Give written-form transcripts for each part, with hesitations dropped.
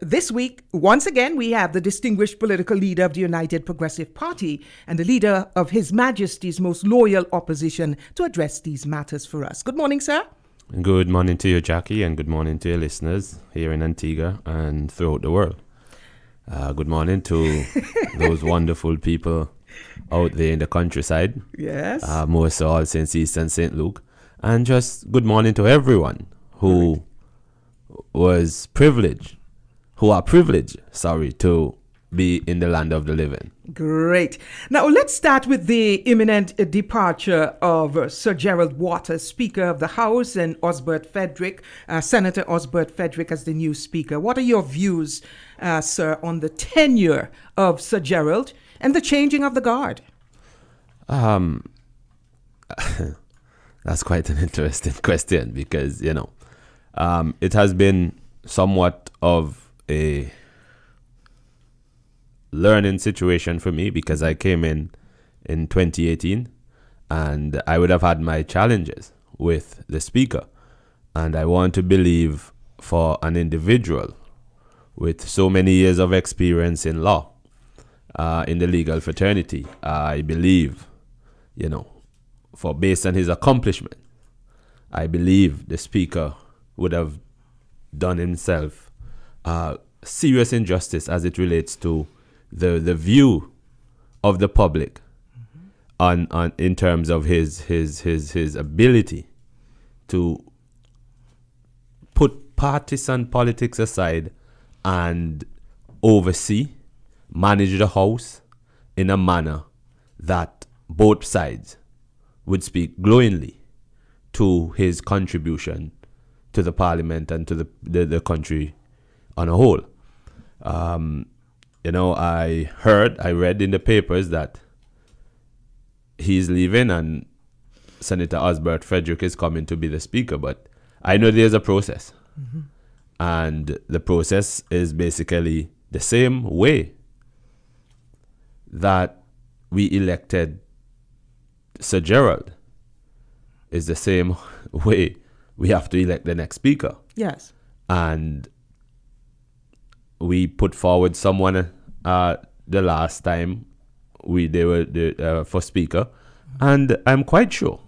this week, once again, we have the distinguished political leader of the United Progressive Party and the leader of His Majesty's most loyal opposition to address these matters for us. Good morning, sir. Good morning to you, Jackie, and good morning to your listeners here in Antigua and throughout the world. Good morning to those wonderful people out there in the countryside. Yes. More so All Saints East and St. Luke. And just good morning to everyone who are privileged, to be in the land of the living. Great. Now, let's start with the imminent departure of Sir Gerald Waters, Speaker of the House, and Osbert Frederick, Senator Osbert Frederick as the new Speaker. What are your views, sir, on the tenure of Sir Gerald and the changing of the guard? That's quite an interesting question because, it has been somewhat of a learning situation for me because I came in 2018 and I would have had my challenges with the speaker. And I want to believe for an individual with so many years of experience in law, in the legal fraternity, I believe, based on his accomplishment, I believe the speaker would have done himself serious injustice as it relates to the view of the public on in terms of his ability to put partisan politics aside and manage the house in a manner that both sides would speak glowingly to his contribution to the parliament and to the country on a whole. I read in the papers that he's leaving and Senator Osbert Frederick is coming to be the speaker, but I know there's a process. Mm-hmm. And the process is basically the same way that we elected Sir Gerald is the same way we have to elect the next speaker. Yes. And we put forward someone the last time they were for speaker, and I'm quite sure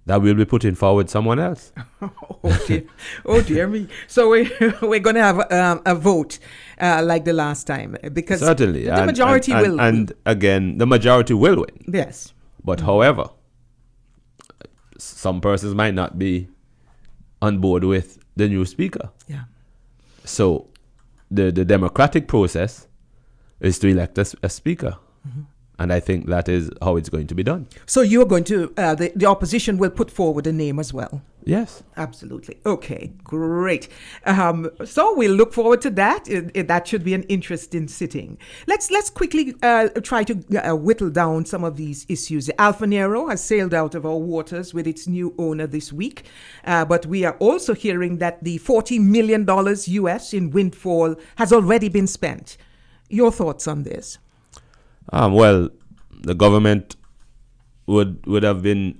that we'll be putting forward someone else. Oh dear me! So we're going to have a vote like the last time because certainly the majority will. And again, the majority will win. Yes. But however, some persons might not be on board with the new speaker. Yeah. So the democratic process is to elect a speaker. Mm-hmm. And I think that is how it's going to be done. So you're going to, the opposition will put forward a name as well? Yes. Absolutely. Okay, great. So we'll look forward to that. That should be an interesting sitting. Let's quickly try to whittle down some of these issues. The Alphano has sailed out of our waters with its new owner this week. But we are also hearing that the $40 million US in windfall has already been spent. Your thoughts on this? Well, the government would have been,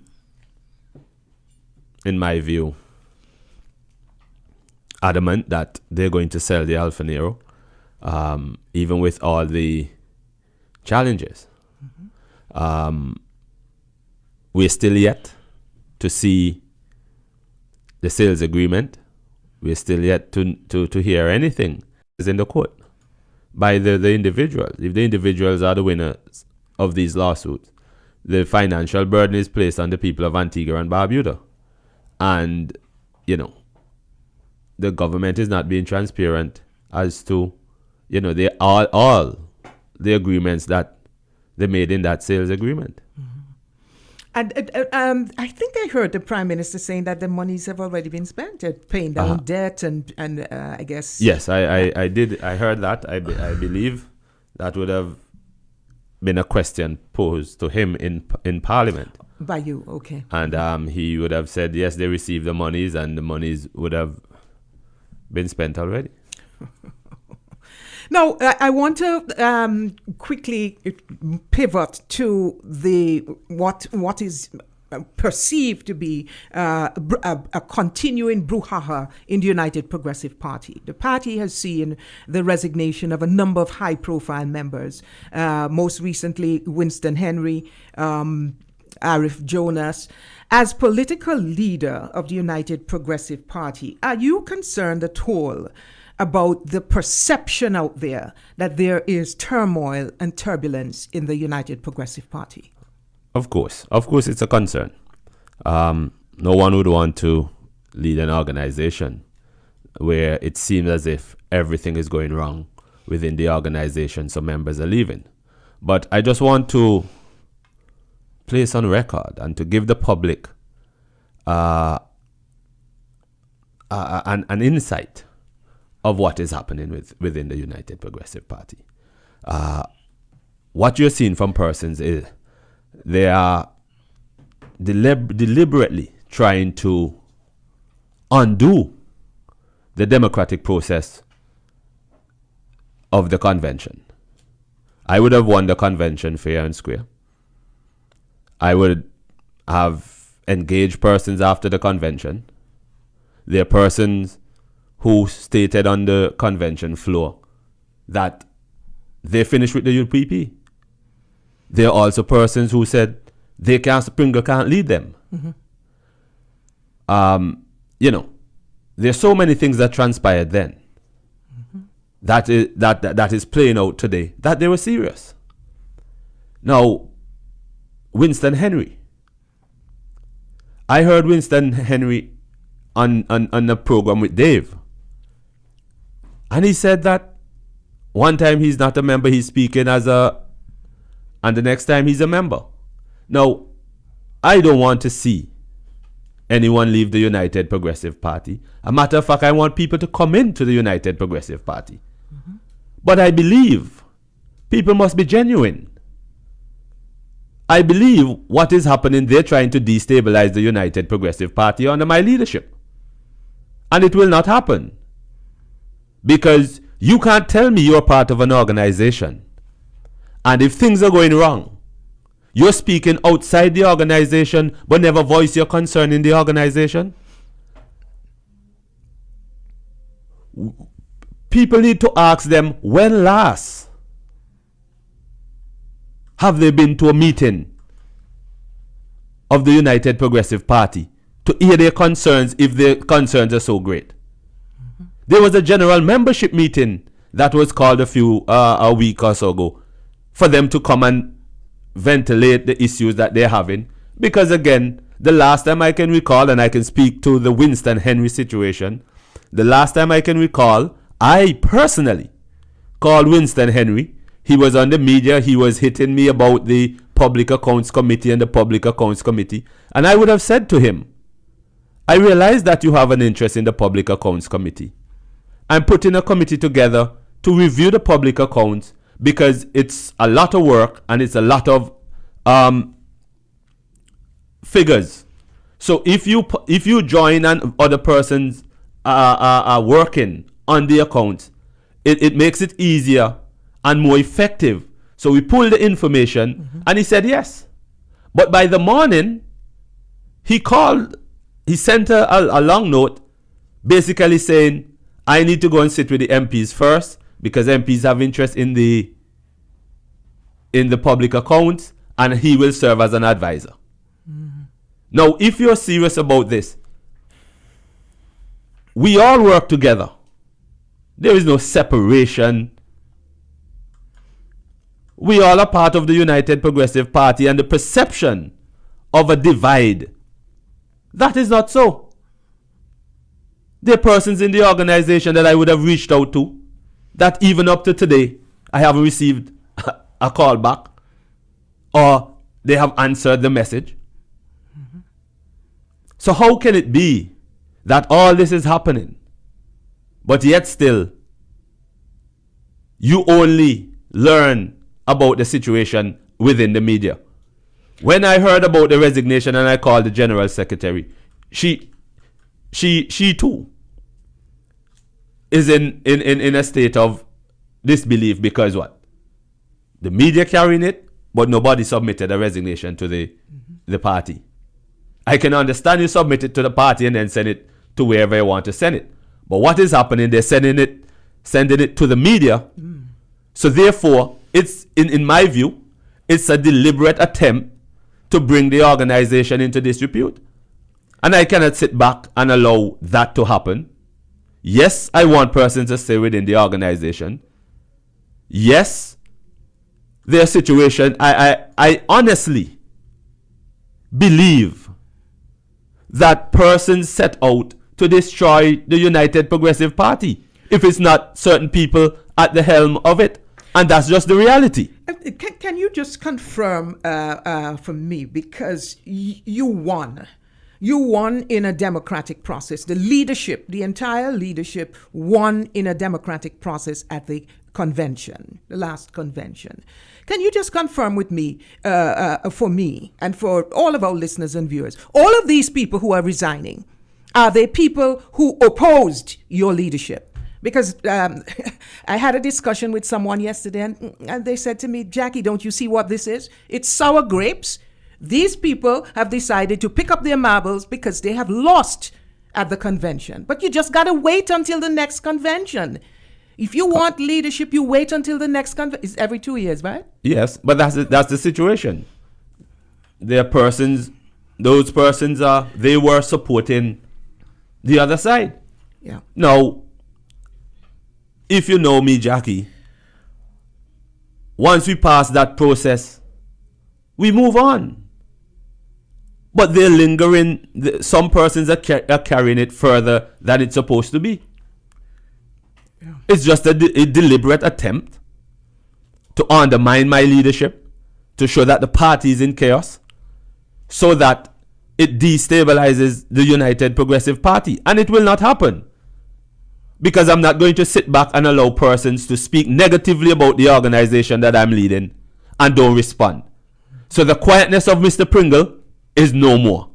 in my view, adamant that they're going to sell the Alphano, even with all the challenges. Mm-hmm. We're still yet to see the sales agreement. We're still yet to hear anything is in the court by the individuals. If the individuals are the winners of these lawsuits, the financial burden is placed on the people of Antigua and Barbuda. And, the government is not being transparent as to, they all the agreements that they made in that sales agreement. Mm-hmm. And I think I heard the Prime Minister saying that the monies have already been spent at paying down debt and I guess... Yes, I did. I heard that. I believe that would have been a question posed to him in Parliament. By you, okay. And he would have said, yes, they received the monies and the monies would have been spent already. Now, I want to quickly pivot to what is perceived to be a continuing brouhaha in the United Progressive Party. The party has seen the resignation of a number of high-profile members, most recently Winston Henry, Arif Jonas. As political leader of the United Progressive Party, are you concerned at all about the perception out there that there is turmoil and turbulence in the United Progressive Party? Of course, it's a concern. No one would want to lead an organization where it seems as if everything is going wrong within the organization, so members are leaving. But I just want to place on record and to give the public an insight of what is happening within the United Progressive Party. What you're seeing from persons is they are deliberately trying to undo the democratic process of the convention. I would have won the convention fair and square. I would have engaged persons after the convention. There are persons who stated on the convention floor that they finished with the UPP. There are also persons who said Pringle can't lead them. There's so many things that transpired then that is playing out today that they were serious. Now, Winston Henry. I heard Winston Henry on a program with Dave. And he said that one time he's not a member, he's speaking and the next time he's a member. Now, I don't want to see anyone leave the United Progressive Party. A matter of fact, I want people to come into the United Progressive Party. But I believe people must be genuine. I believe what is happening, they're trying to destabilize the United Progressive Party under my leadership. And it will not happen. Because you can't tell me you're part of an organization. And if things are going wrong, you're speaking outside the organization but never voice your concern in the organization. People need to ask them, when last have they been to a meeting of the United Progressive Party to hear their concerns if their concerns are so great? There was a general membership meeting that was called a week or so ago for them to come and ventilate the issues that they're having. Because again, the last time I can recall, and I can speak to the Winston Henry situation, the last time I can recall, I personally called Winston Henry. He was on the media. He was hitting me about the Public Accounts Committee and the Public Accounts Committee. And I would have said to him, I realize that you have an interest in the Public Accounts Committee. I'm putting a committee together to review the public accounts because it's a lot of work and it's a lot of figures. So if you join and other persons are working on the accounts, it makes it easier and more effective. So we pulled the information and he said yes. But by the morning, he sent a long note basically saying, I need to go and sit with the MPs first because MPs have interest in the public accounts and he will serve as an advisor. Now, if you're serious about this, we all work together. There is no separation. We all are part of the United Progressive Party, and the perception of a divide, that is not so. There are persons in the organization that I would have reached out to that even up to today, I haven't received a call back or they have answered the message. So how can it be that all this is happening, but yet still you only learn about the situation within the media? When I heard about the resignation and I called the General Secretary, she too is in a state of disbelief because what? The media carrying it, but nobody submitted a resignation to the party. I can understand you submit it to the party and then send it to wherever you want to send it. But what is happening? They're sending it to the media. So therefore, it's in my view, it's a deliberate attempt to bring the organization into disrepute. And I cannot sit back and allow that to happen. Yes, I want persons to stay within the organization. Yes, their situation, I honestly believe that persons set out to destroy the United Progressive Party if it's not certain people at the helm of it. And that's just the reality. Can you just confirm for me, because you won. You won in a democratic process. The leadership, the entire leadership won in a democratic process at the convention, the last convention. Can you just confirm with me, for me and for all of our listeners and viewers, all of these people who are resigning, are they people who opposed your leadership? Because I had a discussion with someone yesterday and they said to me, Jackie, don't you see what this is? It's sour grapes. These people have decided to pick up their marbles because they have lost at the convention. But you just got to wait until the next convention. If you want leadership, you wait until the next convention. It's every 2 years, right? Yes, but that's the situation. There are persons, those persons they were supporting the other side. Yeah. Now, if you know me, Jackie, once we pass that process, we move on. But they're lingering. Some persons are carrying it further than it's supposed to be. Yeah. It's just a deliberate attempt to undermine my leadership, to show that the party is in chaos, so that it destabilizes the United Progressive Party. And it will not happen. Because I'm not going to sit back and allow persons to speak negatively about the organization that I'm leading and don't respond. So the quietness of Mr. Pringle is no more.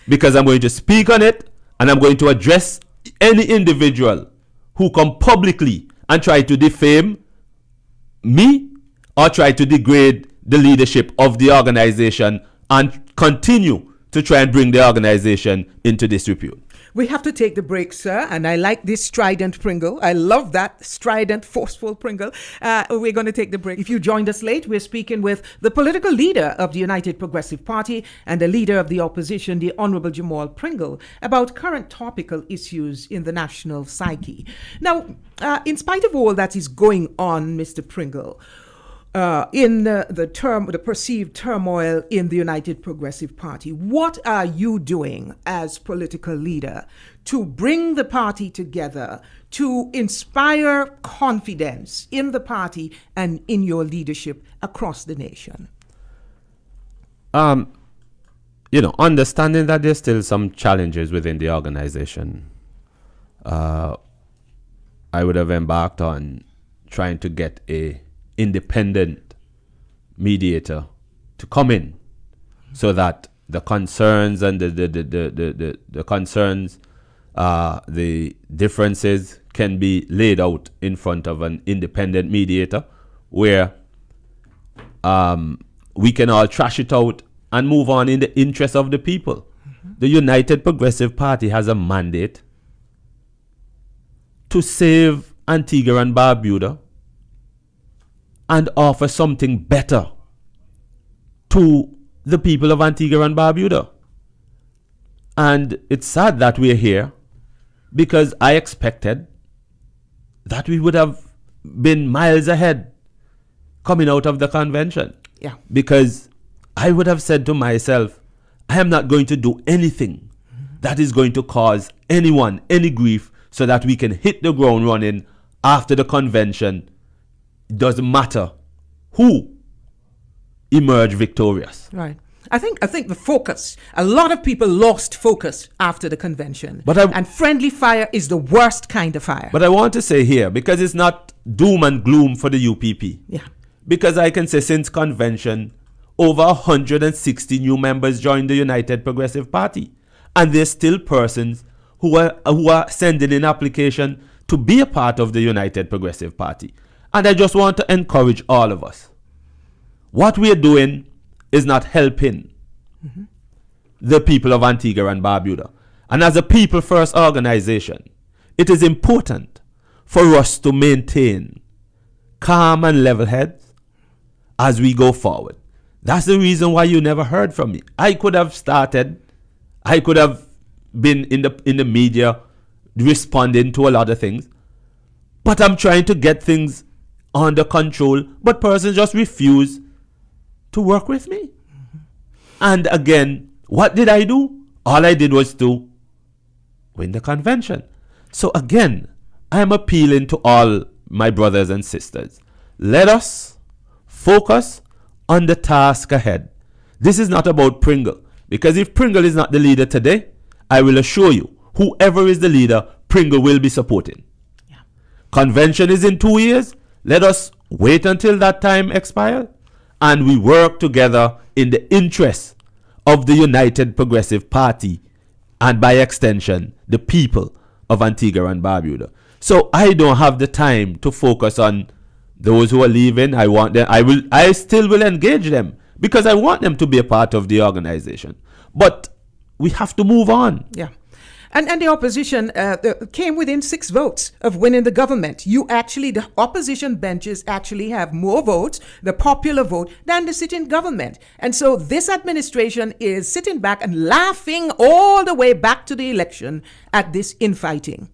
Because I'm going to speak on it and I'm going to address any individual who come publicly and try to defame me or try to degrade the leadership of the organization and continue to try and bring the organization into disrepute. We have to take the break, sir, and I like this strident Pringle. I love that strident, forceful Pringle. We're going to take the break. If you joined us late, we're speaking with the political leader of the United Progressive Party and the leader of the opposition, the Honorable Jamal Pringle, about current topical issues in the national psyche. Now, in spite of all that is going on, Mr. Pringle, in the perceived turmoil in the United Progressive Party, what are you doing as political leader to bring the party together, to inspire confidence in the party and in your leadership across the nation? Understanding that there's still some challenges within the organization, I would have embarked on trying to get a independent mediator to come in so that the concerns and the concerns, the differences can be laid out in front of an independent mediator where we can all trash it out and move on in the interest of the people. Mm-hmm. The United Progressive Party has a mandate to save Antigua and Barbuda and offer something better to the people of Antigua and Barbuda. And it's sad that we're here because I expected that we would have been miles ahead coming out of the convention. Yeah. Because I would have said to myself, I am not going to do anything that is going to cause anyone any grief so that we can hit the ground running after the convention. Doesn't matter who emerge victorious. Right. I think the focus, a lot of people lost focus after the convention. And friendly fire is the worst kind of fire. But I want to say here, because it's not doom and gloom for the UPP. Yeah. Because I can say since convention, over 160 new members joined the United Progressive Party. And there's still persons who are sending in application to be a part of the United Progressive Party. And I just want to encourage all of us. What we are doing is not helping. Mm-hmm. the people of Antigua and Barbuda. And as a people first organization, it is important for us to maintain calm and level heads as we go forward. That's the reason why you never heard from me. I could have been in the media responding to a lot of things, but I'm trying to get things under control, but persons just refuse to work with me. And again, what did I do? All I did was to win the convention. So again, I am appealing to all my brothers and sisters. Let us focus on the task ahead. This is not about Pringle, because if Pringle is not the leader today, I will assure you, whoever is the leader, Pringle will be supporting. Yeah. Convention is in 2 years. Let us wait until that time expires, and we work together in the interest of the United Progressive Party, and by extension, the people of Antigua and Barbuda. So I don't have the time to focus on those who are leaving. I want them. I still will engage them because I want them to be a part of the organization. But we have to move on. Yeah. And the opposition came within 6 votes of winning the government. The opposition benches actually have more votes, the popular vote, than the sitting government. And so this administration is sitting back and laughing all the way back to the election at this infighting.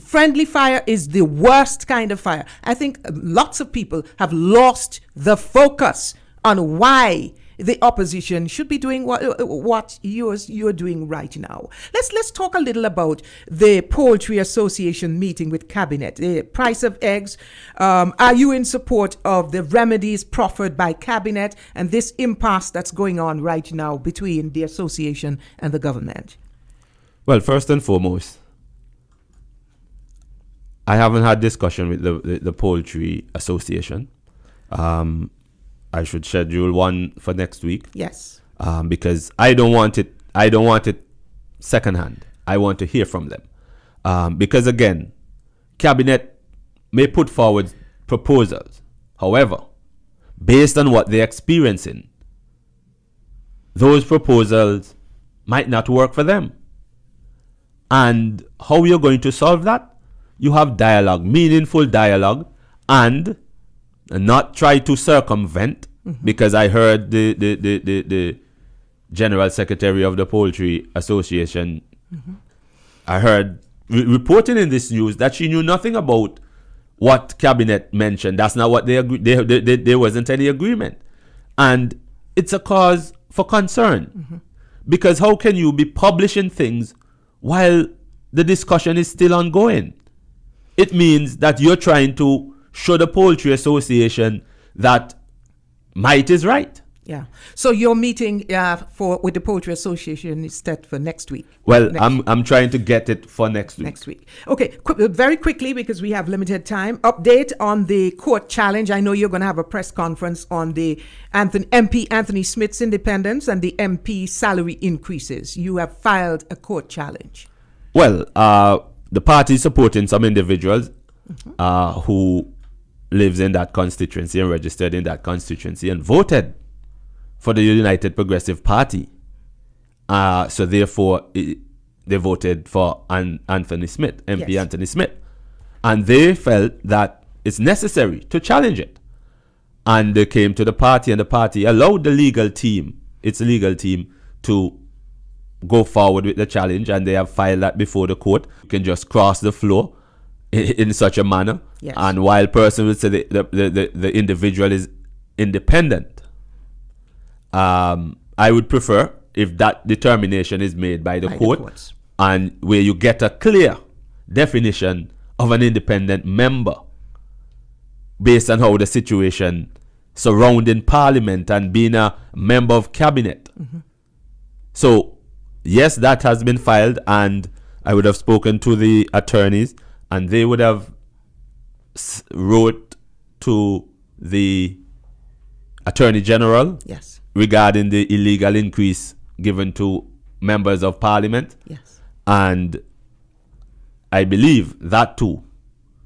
Friendly fire is the worst kind of fire. I think lots of people have lost the focus on why the opposition should be doing what you're doing right now. Let's talk a little about the Poultry Association meeting with Cabinet. The price of eggs. Are you in support of the remedies proffered by Cabinet and this impasse that's going on right now between the association and the government? Well, first and foremost, I haven't had discussion with the Poultry Association. I should schedule one for next week. Yes. Because I don't want it secondhand. I want to hear from them. Because again, Cabinet may put forward proposals. However, based on what they're experiencing, those proposals might not work for them. And how you're going to solve that? You have dialogue, meaningful dialogue, and not try to circumvent, because I heard the General Secretary of the Poultry Association, I heard reporting in this news that she knew nothing about what Cabinet mentioned. That's not what they agreed. There wasn't any agreement. And it's a cause for concern. Because how can you be publishing things while the discussion is still ongoing? It means that you're trying to show the Poultry Association that might is right. Yeah. So your meeting with the Poultry Association is set for next week. Well, I'm trying to get it for next week. Next week. Okay. Very quickly, because we have limited time. Update on the court challenge. I know you're going to have a press conference on the MP Anthony Smith's independence and the MP salary increases. You have filed a court challenge. Well, the party is supporting some individuals who lives in that constituency and registered in that constituency and voted for the United Progressive Party. So therefore, they voted for Anthony Smith, MP Yes. Anthony Smith. And they felt that it's necessary to challenge it. And they came to the party, and the party allowed the legal team, its legal team, to go forward with the challenge, and they have filed that before the court. You can just cross the floor in such a manner. Yes. And while person would say the individual is independent, I would prefer if that determination is made by the court, and where you get a clear definition of an independent member based on how the situation surrounding Parliament and being a member of Cabinet. So yes, that has been filed, and I would have spoken to the attorneys, and they would have wrote to the Attorney General Yes. regarding the illegal increase given to members of Parliament. Yes. And I believe that too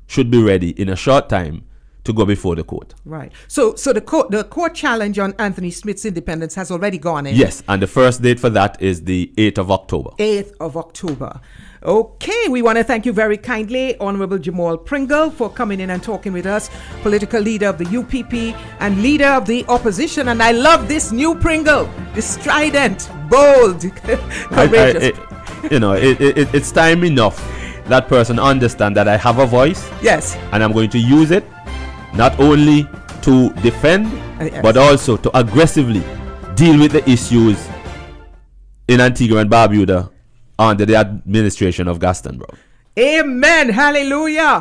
should be ready in a short time to go before the court. Right. So the court challenge on Anthony Smith's independence has already gone in. Yes, and the first date for that is the 8th of October. 8th of October. Okay, we want to thank you very kindly, Honorable Jamal Pringle, for coming in and talking with us, political leader of the UPP and leader of the opposition. And I love this new Pringle, the strident, bold, courageous. It's time enough that person understand that I have a voice. Yes. And I'm going to use it not only to defend, Yes. but also to aggressively deal with the issues in Antigua and Barbuda under the administration of Gaston Brown. Amen. Hallelujah.